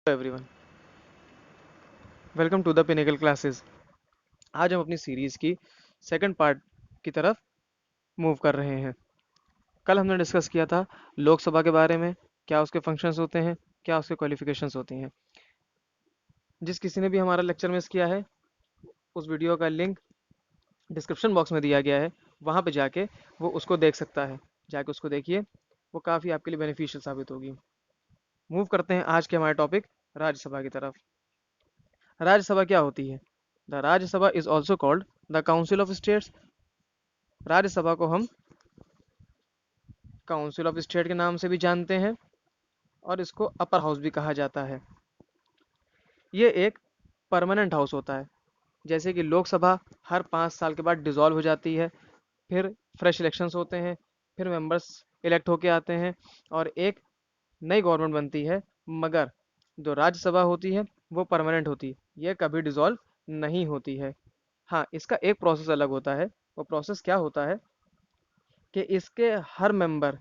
Everyone, welcome to the Pinnacle Classes. आज हम अपनी सीरीज की सेकंड पार्ट की तरफ मूव कर रहे हैं। कल हमने डिस्कस किया था लोकसभा के बारे में, क्या उसके फंक्शंस होते हैं, क्या उसके क्वालिफिकेशंस होती हैं। जिस किसी ने भी हमारा लेक्चर मिस किया है, उस वीडियो का लिंक डिस्क्रिप्शन बॉक्स में दिया गया है, वहाँ पे जाके वो उसको देख सकता है। जाके उसको देखिए, वो काफ़ी आपके लिए बेनिफिशियल साबित होगी। मूव करते हैं आज के हमारे टॉपिक राज्यसभा की तरफ। राज्यसभा क्या होती है? The Rajya Sabha is also called the council of states. Rajya Sabha को हम काउंसिल ऑफ स्टेट के नाम से भी जानते हैं और इसको अपर हाउस भी कहा जाता है। ये एक परमानेंट हाउस होता है। जैसे कि लोकसभा हर 5 साल के बाद डिसॉल्व हो जाती है, फिर फ्रेश इलेक्शंस होते हैं, फिर मेंबर्स इलेक्ट होके आते हैं और एक नई गवर्नमेंट बनती है। मगर जो राज्यसभा होती है वो परमानेंट होती है, ये कभी डिसॉल्व नहीं होती है। हाँ, इसका एक प्रोसेस अलग होता है। वो प्रोसेस क्या होता है कि इसके हर मेंबर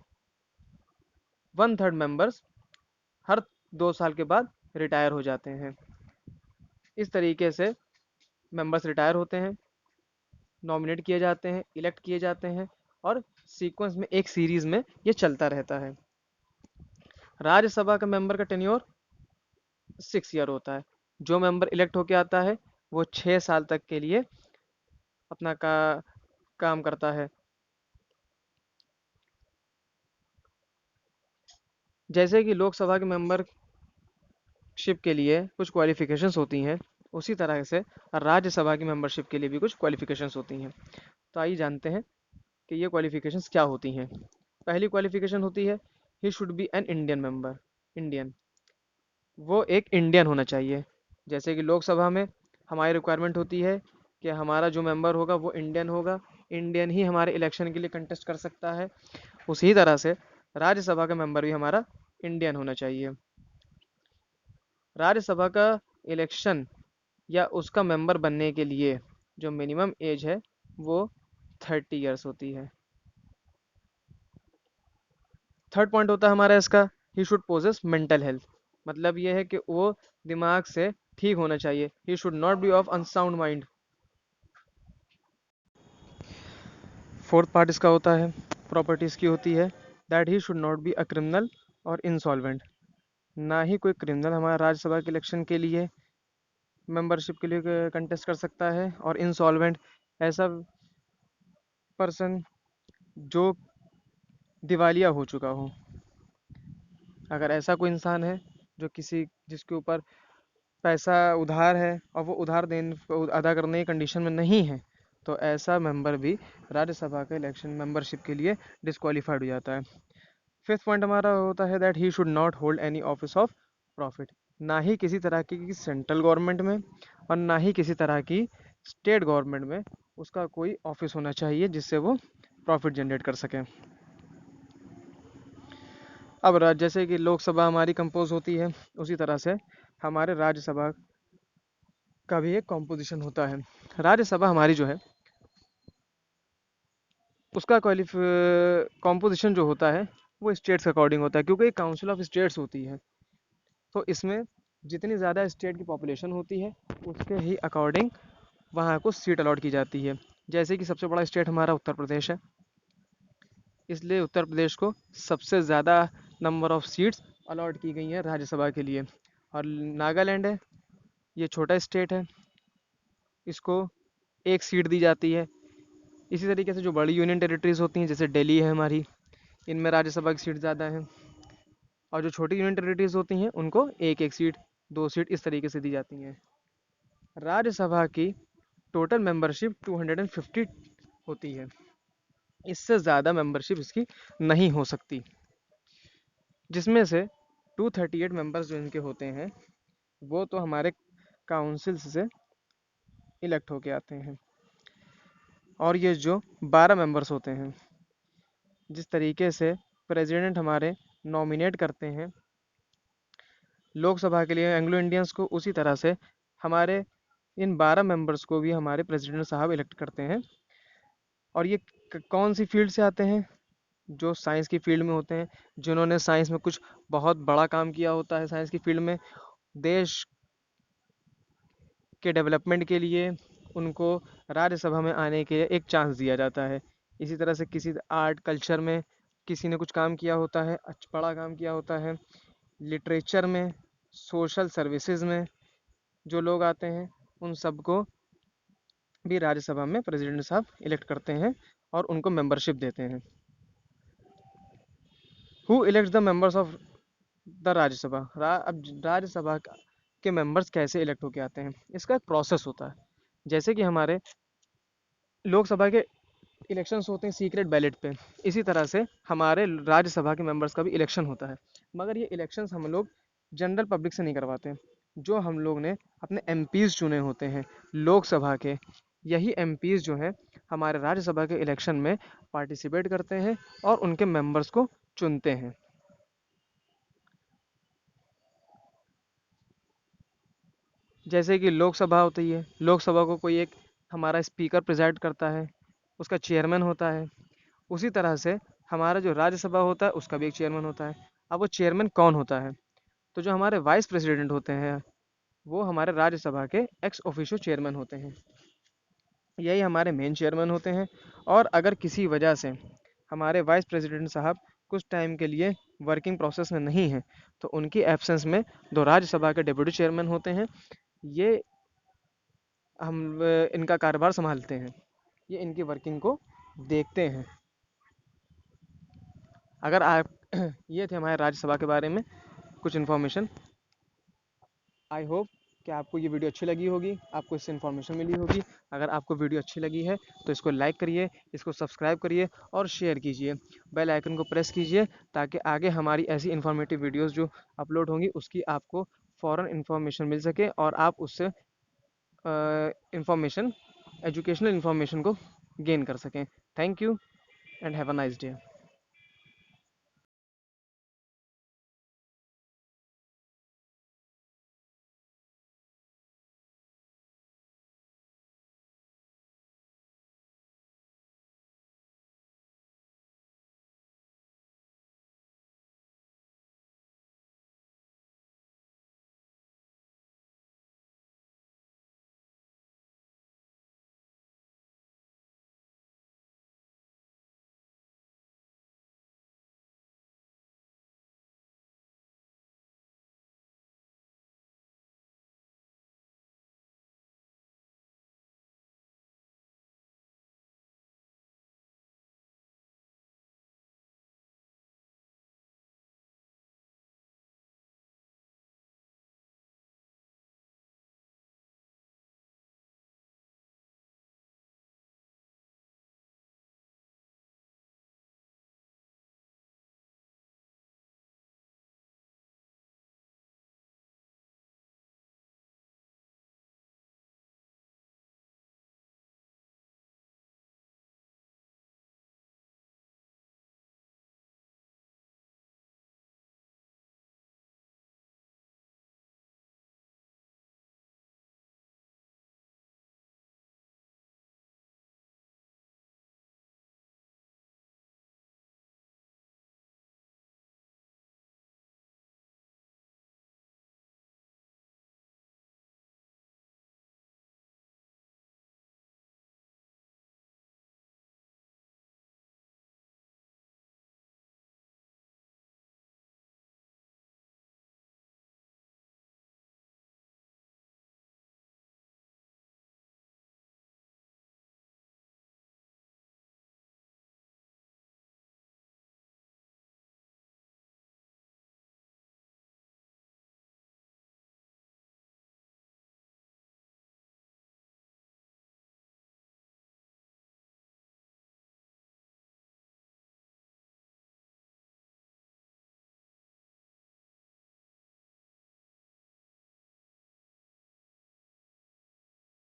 1/3 मेंबर्स हर 2 साल के बाद रिटायर हो जाते हैं। इस तरीके से मेंबर्स रिटायर होते हैं, नॉमिनेट किए जाते हैं, इलेक्ट किए जाते हैं और सीक्वेंस में एक सीरीज में ये चलता रहता है। राज्यसभा का मेंबर का टेन्योर 6 ईयर होता है। जो मेंबर इलेक्ट होके आता है वो 6 साल तक के लिए अपना काम करता है। जैसे कि लोकसभा के मेंबरशिप के लिए कुछ क्वालिफिकेशंस होती हैं, उसी तरह से राज्यसभा की मेंबरशिप के लिए भी कुछ क्वालिफिकेशंस होती हैं। तो आइए जानते हैं कि ये क्वालिफिकेशंस क्या होती हैं। पहली क्वालिफिकेशन होती है he should be an Indian member. Indian, वो एक इंडियन होना चाहिए। जैसे कि लोकसभा में हमारी रिक्वायरमेंट होती है कि हमारा जो मेंबर होगा वो इंडियन होगा, इंडियन ही हमारे इलेक्शन के लिए कंटेस्ट कर सकता है। उसी तरह से राज्यसभा का मेंबर भी हमारा इंडियन होना चाहिए। राज्यसभा का इलेक्शन या उसका मेंबर बनने के लिए जो मिनिमम एज है वो 30 ईयर्स होती है। थर्ड पॉइंट होता है हमारा इसका, he should possess mental health. मतलब ये है कि वो दिमाग से ठीक होना चाहिए। He should not be of unsound mind. Fourth part इसका होता है, प्रॉपर्टीज की होती है, that he should not be a criminal और इंसॉल्वेंट। ना ही कोई क्रिमिनल हमारा राज्यसभा के इलेक्शन के लिए मेंबरशिप के लिए कंटेस्ट कर सकता है, और इंसॉल्वेंट ऐसा पर्सन जो दिवालिया हो चुका हो। अगर ऐसा कोई इंसान है जो किसी जिसके ऊपर पैसा उधार है और वो उधार देने अदा करने की कंडीशन में नहीं है, तो ऐसा मेंबर भी राज्यसभा के इलेक्शन मेंबरशिप के लिए डिस्क्वालीफाइड हो जाता है। फिफ्थ पॉइंट हमारा होता है that he should not hold any office of profit. ना ही किसी तरह की सेंट्रल गवर्नमेंट में और ना ही किसी तरह की स्टेट गवर्नमेंट में उसका कोई ऑफिस होना चाहिए जिससे वो प्रॉफिट जनरेट कर सके। अब जैसे कि लोकसभा हमारी कंपोज होती है, उसी तरह से हमारे राज्यसभा का भी एक कॉम्पोजिशन होता है। राज्यसभा हमारी जो है उसका कॉम्पोजिशन जो होता है वो स्टेट्स के अकॉर्डिंग होता है, क्योंकि एक काउंसिल ऑफ स्टेट्स होती है। तो इसमें जितनी ज़्यादा स्टेट की पॉपुलेशन होती है उसके ही अकॉर्डिंग वहाँ को सीट अलॉट की जाती है। जैसे कि सबसे बड़ा स्टेट हमारा उत्तर प्रदेश है, इसलिए उत्तर प्रदेश को सबसे ज़्यादा नंबर ऑफ सीट्स अलॉट की गई हैं राज्यसभा के लिए। और नागालैंड है, ये छोटा स्टेट है, इसको एक सीट दी जाती है। इसी तरीके से जो बड़ी यूनियन टेरिटरीज होती हैं जैसे दिल्ली है हमारी, इनमें राज्यसभा की सीट ज़्यादा है। और जो छोटी यूनियन टेरिटरीज होती हैं उनको एक एक सीट, 2 सीट इस तरीके से दी जाती हैं। राज्यसभा की टोटल मेंबरशिप 250 होती है। इससे ज़्यादा मेंबरशिप इसकी नहीं हो सकती, जिसमें से 238 मेंबर्स जो इनके होते हैं वो तो हमारे काउंसिल से इलेक्ट होके आते हैं। और ये जो 12 मेंबर्स होते हैं, जिस तरीके से प्रेसिडेंट हमारे नॉमिनेट करते हैं लोकसभा के लिए एंग्लो इंडियंस को, उसी तरह से हमारे इन 12 मेंबर्स को भी हमारे प्रेसिडेंट साहब इलेक्ट करते हैं। और ये कौन सी फील्ड से आते हैं? जो साइंस की फील्ड में होते हैं, जिन्होंने साइंस में कुछ बहुत बड़ा काम किया होता है साइंस की फील्ड में, देश के डेवलपमेंट के लिए उनको राज्यसभा में आने के लिए एक चांस दिया जाता है। इसी तरह से किसी आर्ट कल्चर में किसी ने कुछ काम किया होता है, बड़ा काम किया होता है, लिटरेचर में, सोशल सर्विसेज में जो लोग आते हैं उन सबको भी राज्यसभा में प्रेसिडेंट साहब इलेक्ट करते हैं और उनको मेंबरशिप देते हैं। Who elects the members of the Rajya Sabha? अब राज्यसभा के मेंबर्स कैसे इलेक्ट होके आते हैं, इसका एक प्रोसेस होता है। जैसे कि हमारे लोकसभा के इलेक्शंस होते हैं सीक्रेट बैलेट पे, इसी तरह से हमारे राज्यसभा के मेंबर्स का भी इलेक्शन होता है। मगर ये इलेक्शंस हम लोग जनरल पब्लिक से नहीं करवाते। जो हम लोग ने अपने एमपीज चुने होते हैं लोकसभा के, यही एमपीज जो हैं हमारे राज्यसभा के इलेक्शन में पार्टिसिपेट करते हैं और उनके मेंबर्स को चुनते हैं। जैसे कि लोकसभा होती है, लोकसभा को कोई एक हमारा स्पीकर प्रिजाइड करता है, उसका चेयरमैन होता है। उसी तरह से हमारा जो राज्यसभा होता है उसका भी एक चेयरमैन होता है। अब वो चेयरमैन कौन होता है? तो जो हमारे वाइस प्रेसिडेंट होते हैं वो हमारे राज्यसभा के एक्स ऑफिशियो चेयरमैन होते हैं। यही हमारे मेन चेयरमैन होते हैं। और अगर किसी वजह से हमारे वाइस प्रेसिडेंट साहब कुछ टाइम के लिए वर्किंग प्रोसेस में नहीं हैं तो उनकी एब्सेंस में दो राज्यसभा के डिप्टी चेयरमैन होते हैं। ये इनका कार्यभार संभालते हैं, ये इनकी वर्किंग को देखते हैं। अगर आप ये थे हमारे राज्यसभा के बारे में कुछ इन्फॉर्मेशन। आई होप कि आपको ये वीडियो अच्छी लगी होगी, आपको इससे इन्फॉर्मेशन मिली होगी। अगर आपको वीडियो अच्छी लगी है तो इसको लाइक करिए, इसको सब्सक्राइब करिए और शेयर कीजिए। बेल आइकन को प्रेस कीजिए ताकि आगे हमारी ऐसी इन्फॉर्मेटिव वीडियोस जो अपलोड होंगी उसकी आपको फ़ौरन इन्फॉर्मेशन मिल सके और आप उससे इंफॉर्मेशन एजुकेशनल इन्फॉर्मेशन को गेन कर सकें। Thank you and have a nice day.